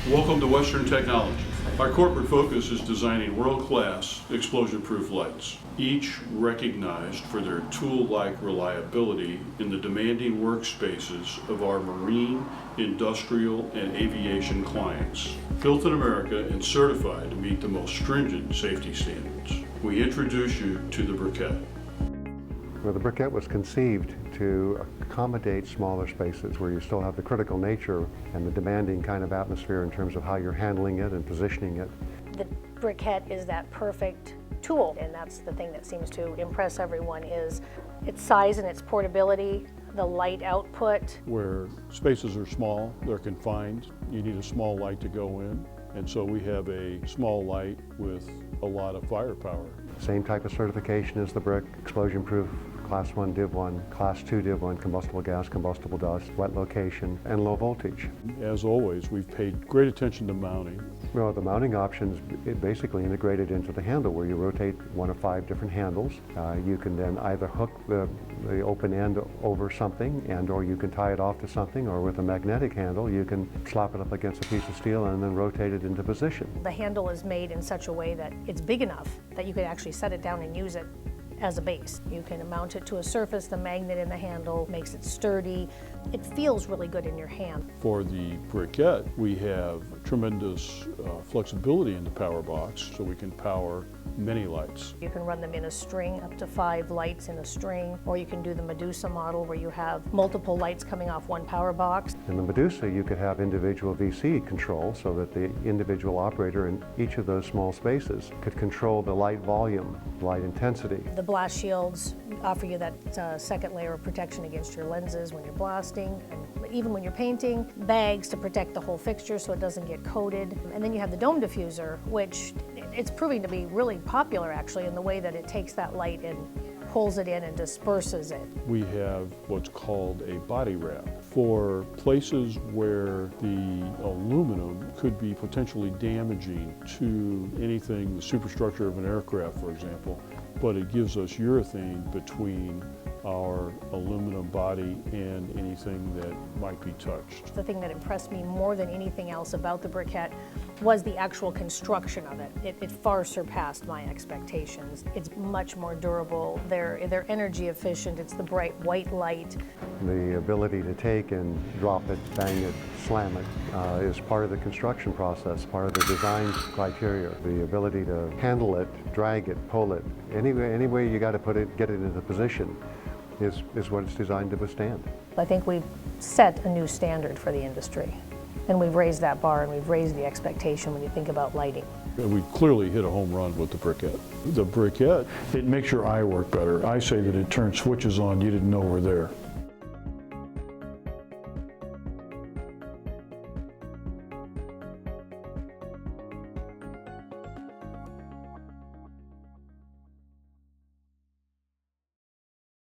Welcome to Western Technology. Our corporate focus is designing world-class explosion-proof lights, each recognized for their tool-like reliability in the demanding workspaces of our marine, industrial, and aviation clients. Built in America and certified to meet the most stringent safety standards. We introduce you to the BRICKette. Well, the BRICKette was conceived to accommodate smaller spaces where you still have the critical nature and the demanding kind of atmosphere in terms of how you're handling it and positioning it. The BRICKette is that perfect tool, and that's the thing that seems to impress everyone is its size and its portability, the light output. Where spaces are small, they're confined, you need a small light to go in, and so we have a small light with a lot of firepower. Same type of certification as the brick, explosion-proof, Class 1 Div 1, Class 2 Div 1, combustible gas, combustible dust, wet location, and low voltage. As always, we've paid great attention to mounting. Well, the mounting options basically integrated into the handle where you rotate one of 5 different handles. You can then either hook the open end over something or you can tie it off to something, or with a magnetic handle you can slap it up against a piece of steel and then rotate it into position. The handle is made in such a way that it's big enough that you could actually set it down and use it as a base. You can mount it to a surface, the magnet in the handle makes it sturdy. It feels really good in your hand. For the BRICKette, we have tremendous flexibility in the power box, so we can power many lights. You can run them in a string, up to 5 lights in a string, or you can do the Medusa model where you have multiple lights coming off one power box. In the Medusa, you could have individual VC control so that the individual operator in each of those small spaces could control the light volume, light intensity. The blast shields offer you that second layer of protection against your lenses when you're blasting, and even when you're painting. Bags to protect the whole fixture so it doesn't get coated. And then you have the dome diffuser, which it's proving to be really popular actually in the way that it takes that light and pulls it in and disperses it. We have what's called a body wrap for places where the aluminum could be potentially damaging to anything, the superstructure of an aircraft, for example, but it gives us urethane between our aluminum body and anything that might be touched. The thing that impressed me more than anything else about the BRICKette was the actual construction of it. It far surpassed my expectations. It's much more durable. They're energy efficient. It's the bright white light. The ability to take and drop it, bang it, slam it is part of the construction process, part of the design criteria. The ability to handle it, drag it, pull it, any way you got to put it, get it into position is what it's designed to withstand. I think we've set a new standard for the industry, and we've raised that bar and we've raised the expectation when you think about lighting. We clearly hit a home run with the BRICKette. The BRICKette, it makes your eye work better. I say that it turns switches on you didn't know were there.